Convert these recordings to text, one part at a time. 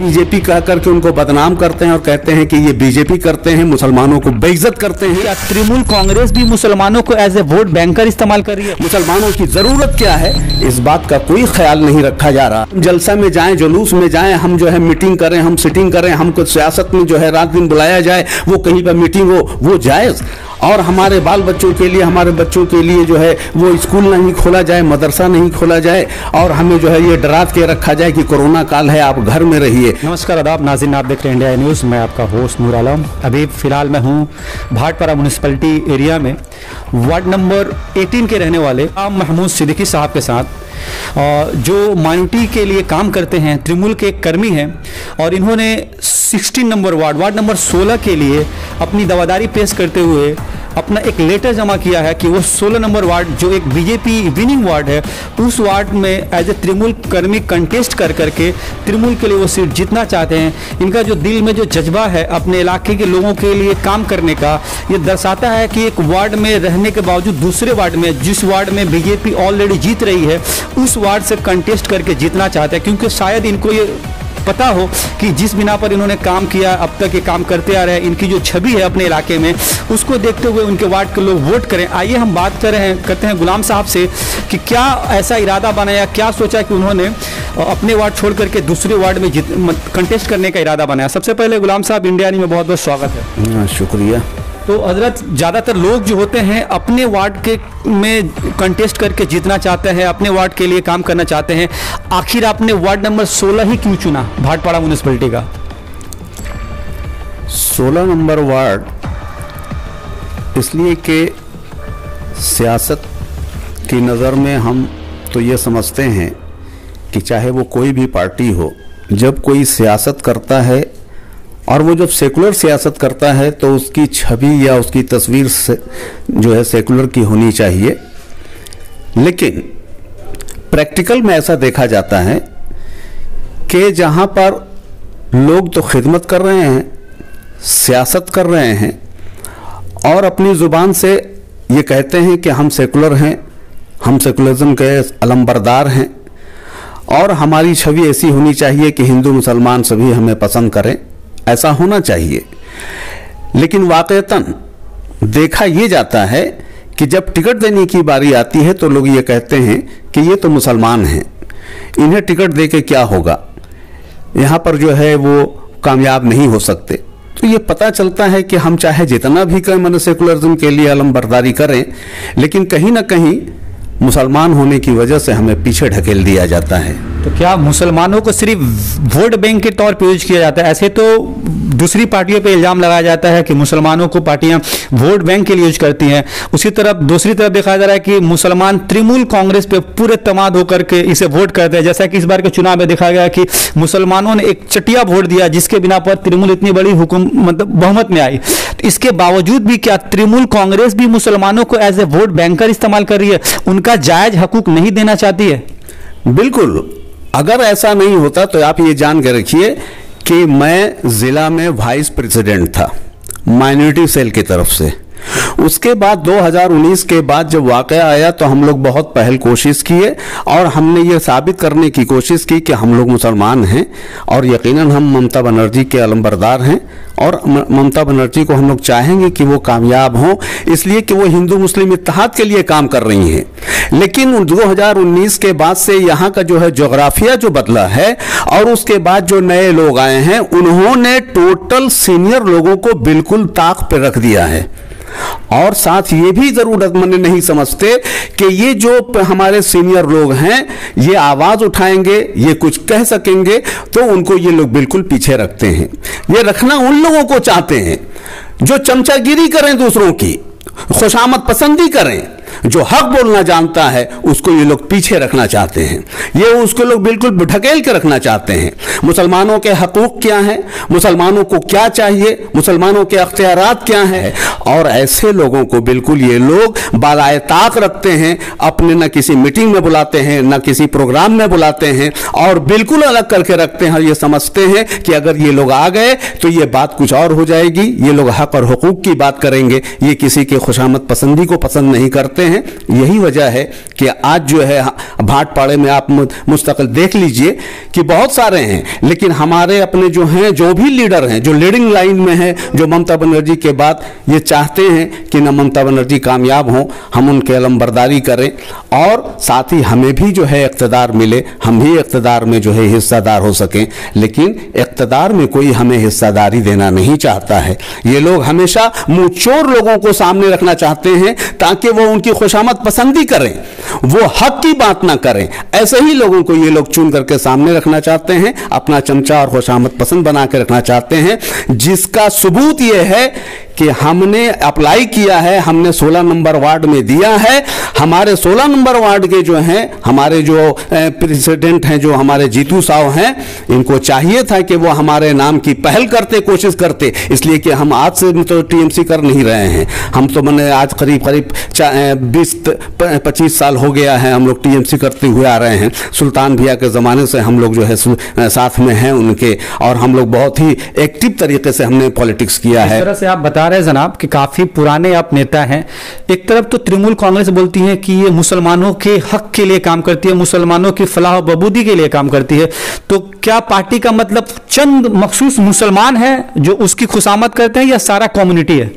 BJP कह करके उनको बदनाम करते हैं और कहते हैं कि ये बीजेपी करते हैं, मुसलमानों को बेइज्जत करते हैं। क्या तृणमूल कांग्रेस भी मुसलमानों को एज ए वोट बैंकर इस्तेमाल कर रही है? मुसलमानों की जरूरत क्या है, इस बात का कोई ख्याल नहीं रखा जा रहा। जलसा में जाएं, जुलूस में जाएं, हम जो है मीटिंग करें, हम सिटिंग करें, हमको सियासत में जो है रात दिन बुलाया जाए, वो कहीं पर मीटिंग हो, वो जायज़। और हमारे बाल बच्चों के लिए, हमारे बच्चों के लिए जो है वो स्कूल नहीं खोला जाए, मदरसा नहीं खोला जाए और हमें जो है ये डरा के रखा जाए कि कोरोना काल है, आप घर में रहिए। नमस्कार, आदाब नाज़रीन, आप देख रहे हैं इंडिया न्यूज़। मैं आपका होस्ट नूर आलम। अभी फ़िलहाल मैं हूँ भाटपारा म्यूनसिपलिटी एरिया में वार्ड नंबर 18 के रहने वाले महमूद सिद्दीकी साहब के साथ, जो माइनॉरिटी के लिए काम करते हैं, तृणमूल के कर्मी हैं और इन्होंने 16 नंबर वार्ड नंबर 16 के लिए अपनी दावेदारी पेश करते हुए अपना एक लेटर जमा किया है कि वो 16 नंबर वार्ड जो एक बीजेपी विनिंग वार्ड है, उस वार्ड में एज ए तृणमूल कर्मी कंटेस्ट कर करके तृणमूल के लिए वो सीट जीतना चाहते हैं। इनका जो दिल में जो जज्बा है अपने इलाके के लोगों के लिए काम करने का, ये दर्शाता है कि एक वार्ड में रहने के बावजूद दूसरे वार्ड में, जिस वार्ड में बीजेपी ऑलरेडी जीत रही है, उस वार्ड से कंटेस्ट करके जीतना चाहते हैं, क्योंकि शायद इनको ये पता हो कि जिस बिना पर इन्होंने काम किया, अब तक ये काम करते आ रहे हैं, इनकी जो छवि है अपने इलाके में, उसको देखते हुए उनके वार्ड के लोग वोट करें। आइए हम बात करते हैं गुलाम साहब से कि क्या ऐसा इरादा बनाया, क्या सोचा कि उन्होंने अपने वार्ड छोड़ करके दूसरे वार्ड में कंटेस्ट करने का इरादा बनाया। सबसे पहले गुलाम साहब, इंडिया न्यूज़ में बहुत बहुत स्वागत है। शुक्रिया। तो हजरत, ज़्यादातर लोग जो होते हैं अपने वार्ड के में कंटेस्ट करके जीतना चाहते हैं, अपने वार्ड के लिए काम करना चाहते हैं। आखिर आपने वार्ड नंबर 16 ही क्यों चुना भाटपारा म्यूनसिपलिटी का? 16 नंबर वार्ड इसलिए कि सियासत की नज़र में हम तो ये समझते हैं कि चाहे वो कोई भी पार्टी हो, जब कोई सियासत करता है और वो जब सेकुलर सियासत करता है तो उसकी छवि या उसकी तस्वीर से जो है सेकुलर की होनी चाहिए। लेकिन प्रैक्टिकल में ऐसा देखा जाता है कि जहाँ पर लोग तो खिदमत कर रहे हैं, सियासत कर रहे हैं और अपनी ज़ुबान से ये कहते हैं कि हम सेकुलर हैं, हम सेकुलरिज्म के अलंबरदार हैं और हमारी छवि ऐसी होनी चाहिए कि हिंदू मुसलमान सभी हमें पसंद करें, ऐसा होना चाहिए। लेकिन वाकईतन देखा ये जाता है कि जब टिकट देने की बारी आती है तो लोग ये कहते हैं कि ये तो मुसलमान हैं, इन्हें टिकट दे के क्या होगा, यहाँ पर जो है वो कामयाब नहीं हो सकते। तो ये पता चलता है कि हम चाहे जितना भी कहें सेकुलरिज्म के लिए अलमबरदारी करें, लेकिन कहीं ना कहीं मुसलमान होने की वजह से हमें पीछे ढकेल दिया जाता है। तो क्या मुसलमानों को सिर्फ वोट बैंक के तौर पे यूज किया जाता है? ऐसे तो दूसरी पार्टियों पे इल्जाम लगाया जाता है कि मुसलमानों को पार्टियां वोट बैंक के लिए यूज करती हैं। उसी तरफ दूसरी तरफ देखा जा रहा है कि मुसलमान तृणमूल कांग्रेस पे पूरे तमाद होकर के इसे वोट करते हैं। जैसा कि इस बार के चुनाव में देखा गया कि मुसलमानों ने एक चटिया वोट दिया, जिसके बिना पर तृणमूल इतनी बड़ी बहुमत में आई। तो इसके बावजूद भी क्या तृणमूल कांग्रेस भी मुसलमानों को एज ए वोट बैंकर इस्तेमाल कर रही है, उनका जायज हकूक नहीं देना चाहती है? बिल्कुल, अगर ऐसा नहीं होता तो आप ये जान के रखिए कि मैं ज़िला में वाइस प्रेसिडेंट था माइनॉरिटी सेल की तरफ से। उसके बाद 2019 के बाद जब वाक़या आया तो हम लोग बहुत पहल कोशिश किए और हमने ये साबित करने की कोशिश की कि हम लोग मुसलमान हैं और यकीनन हम ममता बनर्जी के अलंबरदार हैं और ममता बनर्जी को हम लोग चाहेंगे कि वो कामयाब हों, इसलिए कि वो हिंदू मुस्लिम इत्तेहाद के लिए काम कर रही हैं। लेकिन 2019 के बाद से यहाँ का जो है जोग्राफिया जो बदला है और उसके बाद जो नए लोग आए हैं, उन्होंने टोटल सीनियर लोगों को बिल्कुल ताक पे रख दिया है। और साथ ये भी ज़रूरतमंद नहीं समझते कि ये जो हमारे सीनियर लोग हैं ये आवाज़ उठाएंगे, ये कुछ कह सकेंगे, तो उनको ये लोग बिल्कुल पीछे रखते हैं। ये रखना उन लोगों को चाहते हैं जो चमचागिरी करें, दूसरों की खुशामद पसंदी करें, जो हक बोलना जानता है उसको ये लोग पीछे रखना चाहते हैं, ये उसको लोग बिल्कुल ढकेल के रखना चाहते हैं। मुसलमानों के हकूक क्या हैं, मुसलमानों को क्या चाहिए, मुसलमानों के अख्तियारात क्या हैं, और ऐसे लोगों को बिल्कुल ये लोग बालाए ताक रखते हैं। अपने न किसी मीटिंग में बुलाते हैं, न किसी प्रोग्राम में बुलाते हैं और बिल्कुल अलग करके रखते हैं। ये समझते हैं कि अगर ये लोग आ गए तो ये बात कुछ और हो जाएगी, ये लोग हक और हकूक की बात करेंगे, ये किसी के खुशामद पसंदी को पसंद नहीं करते करते हैं। यही वजह है कि आज जो है भाटपाड़े में आप मुस्तकिल देख लीजिए कि बहुत सारे हैं, लेकिन हमारे अपने जो हैं, जो भी लीडर हैं, जो लीडिंग लाइन में हैं, जो ममता बनर्जी के बाद ये चाहते हैं कि न ममता बनर्जी कामयाब हों, हम उनके अलमबरदारी करें और साथ ही हमें भी जो है इक़्तिदार मिले, हम भी इक़्तिदार में जो है हिस्सेदार हो सकें। लेकिन इक़्तिदार में कोई हमें हिस्सेदारी देना नहीं चाहता है। ये लोग हमेशा मुंहचोर लोगों को सामने रखना चाहते हैं ताकि वो उनकी खुशामद पसंदी करें, वो हक की बात ना करें। ऐसे ही लोगों को ये लोग चुन करके सामने रखना चाहते हैं, अपना चमचा और खुशामद पसंद बना के रखना चाहते हैं, जिसका सबूत ये है कि हमने अप्लाई किया है, हमने 16 नंबर वार्ड में दिया है। हमारे 16 नंबर वार्ड के जो हैं, हमारे जो प्रेसिडेंट हैं, जो हमारे जीतू साहब हैं, इनको चाहिए था कि वो हमारे नाम की पहल करते, कोशिश करते, इसलिए कि हम आज से तो टीएमसी कर नहीं रहे हैं। हम तो मैंने आज करीब 20-25 साल हो गया है हम लोग टीएमसी करते हुए आ रहे हैं। सुल्तान भैया के ज़माने से हम लोग जो है साथ में हैं उनके, और हम लोग बहुत ही एक्टिव तरीके से हमने पॉलिटिक्स किया है। इस तरह से आप बता रहे हैं जनाब कि काफी पुराने आप नेता हैं। एक तरफ तो तृणमूल कांग्रेस बोलती है कि ये मुसलमानों के हक के लिए काम करती है, मुसलमानों की फलाह व बहबूदी के लिए काम करती है, तो क्या पार्टी का मतलब चंद मखसूस मुसलमान हैं जो उसकी खुशामद करते हैं या सारा कम्युनिटी है?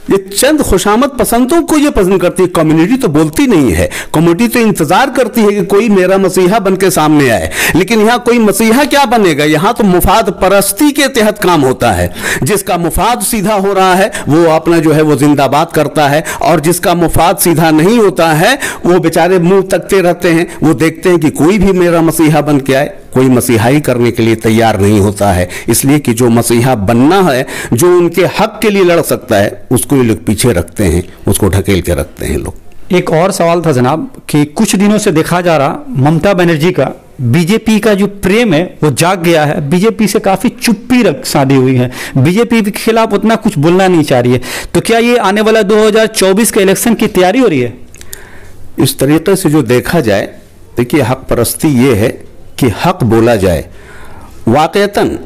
ये चंद खुशामद पसंदों को ये पसंद करती है, कम्युनिटी तो बोलती नहीं है। कम्युनिटी तो इंतजार करती है कि कोई मेरा मसीहा बन के सामने आए, लेकिन यहाँ कोई मसीहा क्या बनेगा? यहाँ तो मुफाद परस्ती के तहत काम होता है। जिसका मुफाद सीधा हो रहा है वो अपना जो है वो जिंदाबाद करता है, और जिसका मुफाद सीधा नहीं होता है वो बेचारे मुंह तकते रहते हैं। वो देखते हैं कि कोई भी मेरा मसीहा बन के आए, कोई मसीहाई करने के लिए तैयार नहीं होता है। इसलिए कि जो मसीहा बनना है, जो उनके हक के लिए लड़ सकता है, उसको ये लोग पीछे रखते हैं, उसको ढकेल के रखते हैं लोग। एक और सवाल था जनाब कि कुछ दिनों से देखा जा रहा ममता बनर्जी का बीजेपी का जो प्रेम है वो जाग गया है, बीजेपी से काफी चुप्पी साधी हुई है, बीजेपी के खिलाफ उतना कुछ बोलना नहीं चाह रही है। तो क्या ये आने वाला 2024 के इलेक्शन की तैयारी हो रही है? इस तरीके से जो देखा जाए, देखिए हक परस्ती ये है कि हक बोला जाए। वाकईतन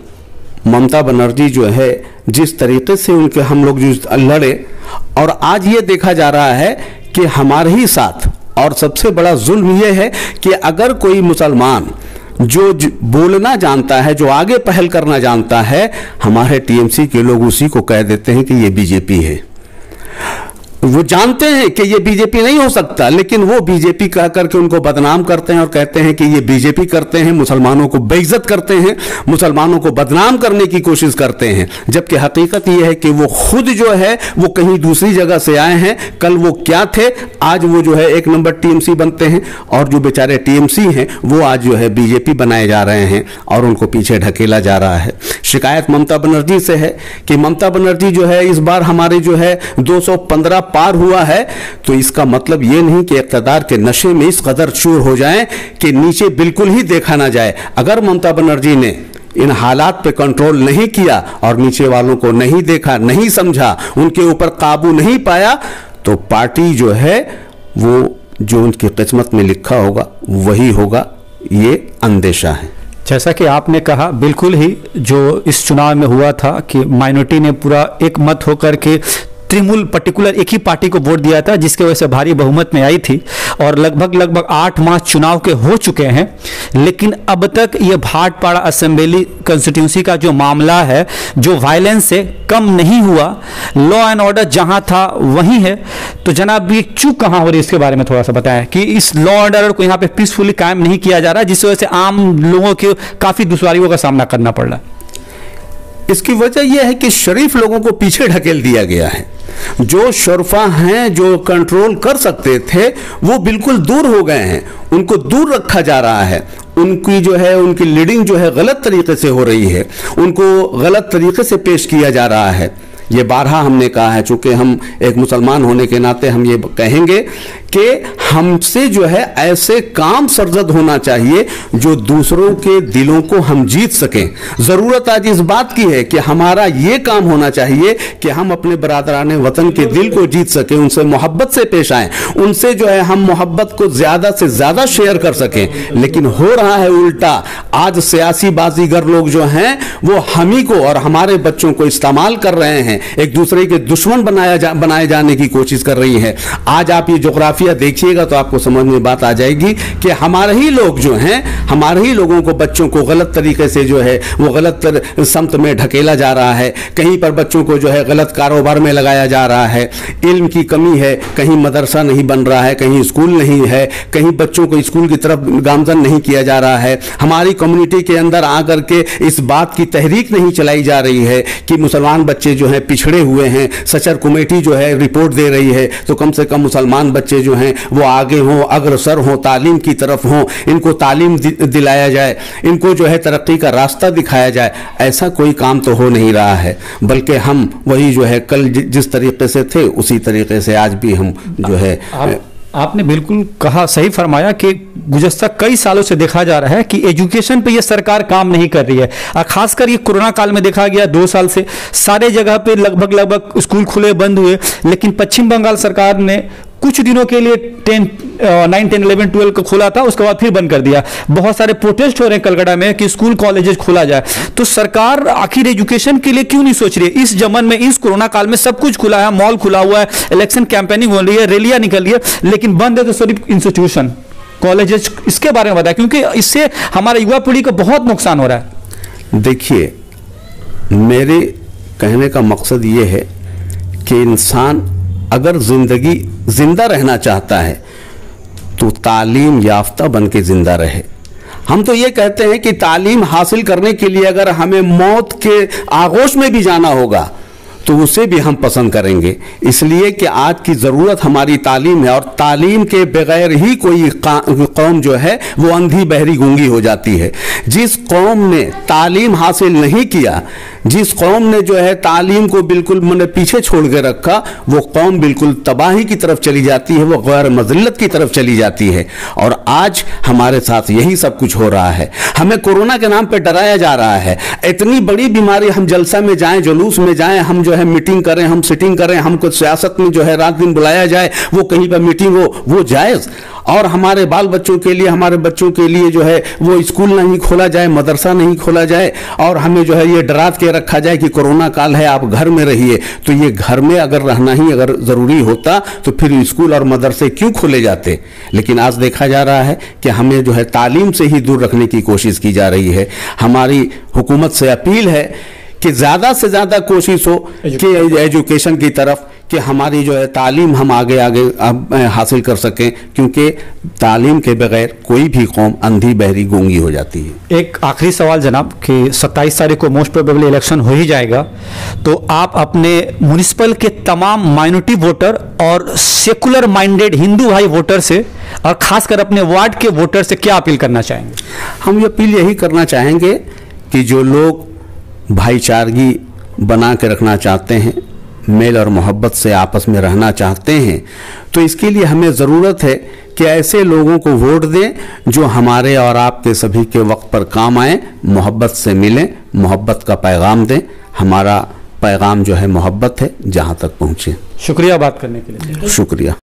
ममता बनर्जी जो है जिस तरीके से उनके हम लोग जो लड़े, और आज ये देखा जा रहा है कि हमारे ही साथ, और सबसे बड़ा जुल्म ये है कि अगर कोई मुसलमान जो बोलना जानता है, जो आगे पहल करना जानता है, हमारे टीएमसी के लोग उसी को कह देते हैं कि ये बीजेपी है। वो जानते हैं कि ये बीजेपी नहीं हो सकता, लेकिन वो बीजेपी कह करके उनको बदनाम करते हैं और कहते हैं कि ये बीजेपी करते हैं, मुसलमानों को बेइज्जत करते हैं, मुसलमानों को बदनाम करने की कोशिश करते हैं। जबकि हकीकत ये है कि वो खुद जो है वो कहीं दूसरी जगह से आए हैं। कल वो क्या थे, आज वो जो है 1 नंबर टीएमसी बनते हैं, और जो बेचारे टीएमसी हैं वो आज जो है बीजेपी बनाए जा रहे हैं और उनको पीछे ढकेला जा रहा है। शिकायत ममता बनर्जी से है कि ममता बनर्जी जो है इस बार हमारे जो है 215 पार हुआ है, तो इसका मतलब ये नहीं कि इक़्तिदार के नशे में इस कदर चूर हो जाएं कि नीचे बिल्कुल ही देखा ना जाए। अगर ममता बनर्जी ने इन हालात पे कंट्रोल नहीं किया और नीचे वालों को नहीं देखा, नहीं समझा, उनके ऊपर काबू नहीं पाया, तो पार्टी जो है वो जो उनकी किस्मत में लिखा होगा वही होगा, ये अंदेशा है। जैसा कि आपने कहा, बिल्कुल ही जो इस चुनाव में हुआ था कि माइनॉरिटी ने पूरा एक मत होकर के तृणमूल पर्टिकुलर एक ही पार्टी को वोट दिया था, जिसके वजह से भारी बहुमत में आई थी, और लगभग 8 माह चुनाव के हो चुके हैं, लेकिन अब तक ये भाटपाड़ा असेंबली कंस्टिट्यूंसी का जो मामला है, जो वायलेंस से कम नहीं हुआ, लॉ एंड ऑर्डर जहां था वहीं है। तो जनाब ये चूक कहां हो रही है, इसके बारे में थोड़ा सा बताएं कि इस लॉ एंड ऑर्डर को यहाँ पे पीसफुली कायम नहीं किया जा रहा, जिस वजह से आम लोगों को काफी दुश्वारियों का सामना करना पड़ रहा है। इसकी वजह यह है कि शरीफ लोगों को पीछे ढकेल दिया गया है। जो शरफा हैं, जो कंट्रोल कर सकते थे, वो बिल्कुल दूर हो गए हैं, उनको दूर रखा जा रहा है। उनकी जो है उनकी लीडिंग जो है गलत तरीके से हो रही है, उनको गलत तरीके से पेश किया जा रहा है। ये बारहा हमने कहा है, चूंकि हम एक मुसलमान होने के नाते हम ये कहेंगे कि हमसे जो है ऐसे काम सरजद होना चाहिए जो दूसरों के दिलों को हम जीत सकें। ज़रूरत आज इस बात की है कि हमारा ये काम होना चाहिए कि हम अपने बरादरान वतन के दिल को जीत सकें, उनसे मोहब्बत से पेश आएं, उनसे जो है हम मोहब्बत को ज़्यादा से ज़्यादा शेयर कर सकें। लेकिन हो रहा है उल्टा। आज सियासी बाजीगर लोग जो हैं वो हम ही को और हमारे बच्चों को इस्तेमाल कर रहे हैं, एक दूसरे के दुश्मन बनाए जाने की कोशिश कर रही हैं। आज आप ये जोग्राफिया देखिएगा तो आपको समझ में बात आ जाएगी कि हमारे ही लोग जो हैं, हमारे ही लोगों को, बच्चों को गलत तरीके से जो है वो गलत समत में ढकेला जा रहा है। कहीं पर बच्चों को जो है गलत कारोबार में लगाया जा रहा है। इल्म की कमी है, कहीं मदरसा नहीं बन रहा है, कहीं स्कूल नहीं है, कहीं बच्चों को स्कूल की तरफ गामजन नहीं किया जा रहा है। हमारी कम्युनिटी के अंदर आकर के इस बात की तहरीक नहीं चलाई जा रही है कि मुसलमान बच्चे जो हैं पिछड़े हुए हैं। सचर कमेटी जो है रिपोर्ट दे रही है, तो कम से कम मुसलमान बच्चे जो हैं वो आगे हों, अग्रसर हों, तालीम की तरफ हों, इनको तालीम दिलाया जाए, इनको जो है तरक्की का रास्ता दिखाया जाए। ऐसा कोई काम तो हो नहीं रहा है, बल्कि हम वही जो है कल जिस तरीके से थे उसी तरीके से आज भी हम जो है। आपने बिल्कुल कहा, सही फरमाया कि गुज़श्ता कई सालों से देखा जा रहा है कि एजुकेशन पे ये सरकार काम नहीं कर रही है। और खासकर ये कोरोना काल में देखा गया 2 साल से सारे जगह पे लगभग स्कूल खुले बंद हुए, लेकिन पश्चिम बंगाल सरकार ने कुछ दिनों के लिए 9, 10, 11, 12 को खोला था, उसके बाद फिर बंद कर दिया। बहुत सारे प्रोटेस्ट हो रहे हैं कलकत्ता में कि स्कूल कॉलेजेस खोला जाए। तो सरकार आखिर एजुकेशन के लिए क्यों नहीं सोच रही है? इस जमन में, इस कोरोना काल में सब कुछ खुला है, मॉल खुला हुआ है, इलेक्शन कैंपेनिंग हो रही है, रैलियां निकल रही है, लेकिन बंद है तो सिर्फ इंस्टीट्यूशन, कॉलेजेस। इसके बारे में बताएं, क्योंकि इससे हमारे युवा पीढ़ी को बहुत नुकसान हो रहा है। देखिए, मेरे कहने का मकसद ये है कि इंसान अगर जिंदा रहना चाहता है तो तालीम याफ्ता बन के जिंदा रहे। हम तो ये कहते हैं कि तालीम हासिल करने के लिए अगर हमें मौत के आगोश में भी जाना होगा तो उसे भी हम पसंद करेंगे, इसलिए कि आज की ज़रूरत हमारी तालीम है। और तालीम के बगैर ही कोई कौम जो है वो अंधी बहरी गूंगी हो जाती है। जिस कौम ने तालीम हासिल नहीं किया, जिस कौम ने जो है तालीम को बिल्कुल मैंने पीछे छोड़ के रखा, वो कौम बिल्कुल तबाही की तरफ चली जाती है, वो गैर मज़िल्लत की तरफ चली जाती है। और आज हमारे साथ यही सब कुछ हो रहा है। हमें कोरोना के नाम पे डराया जा रहा है। इतनी बड़ी बीमारी, हम जलसा में जाएं, जुलूस में जाएं, हम जो है मीटिंग करें, हम सिटिंग करें, हमको सियासत में जो है रात दिन बुलाया जाए, वो कहीं पर मीटिंग हो, वो जायज़। और हमारे बाल बच्चों के लिए, हमारे बच्चों के लिए जो है वो स्कूल नहीं खोला जाए, मदरसा नहीं खोला जाए, और हमें जो है ये डरा के रखा जाए कि कोरोना काल है, आप घर में रहिए। तो ये घर में अगर रहना ही अगर ज़रूरी होता तो फिर स्कूल और मदरसे क्यों खोले जाते? लेकिन आज देखा जा रहा है कि हमें जो है तालीम से ही दूर रखने की कोशिश की जा रही है। हमारी हुकूमत से अपील है कि ज़्यादा से ज़्यादा कोशिश हो कि एजुकेशन की तरफ, कि हमारी जो है तालीम हम आगे हासिल कर सकें, क्योंकि तालीम के बगैर कोई भी कौम अंधी बहरी गूंगी हो जाती है। एक आखिरी सवाल जनाब, कि 27 तारीख को मोस्ट प्रोबेबली इलेक्शन हो ही जाएगा, तो आप अपने म्युनिसिपल के तमाम माइनॉरिटी वोटर और सेकुलर माइंडेड हिंदू भाई वोटर से, और खासकर अपने वार्ड के वोटर से क्या अपील करना चाहेंगे? हम ये अपील यही करना चाहेंगे कि जो लोग भाईचारगी बना के रखना चाहते हैं, मेल और मोहब्बत से आपस में रहना चाहते हैं, तो इसके लिए हमें ज़रूरत है कि ऐसे लोगों को वोट दें जो हमारे और आपके सभी के वक्त पर काम आए, मोहब्बत से मिलें, मोहब्बत का पैगाम दें। हमारा पैगाम जो है मोहब्बत है, जहां तक पहुंचे। शुक्रिया बात करने के लिए। शुक्रिया।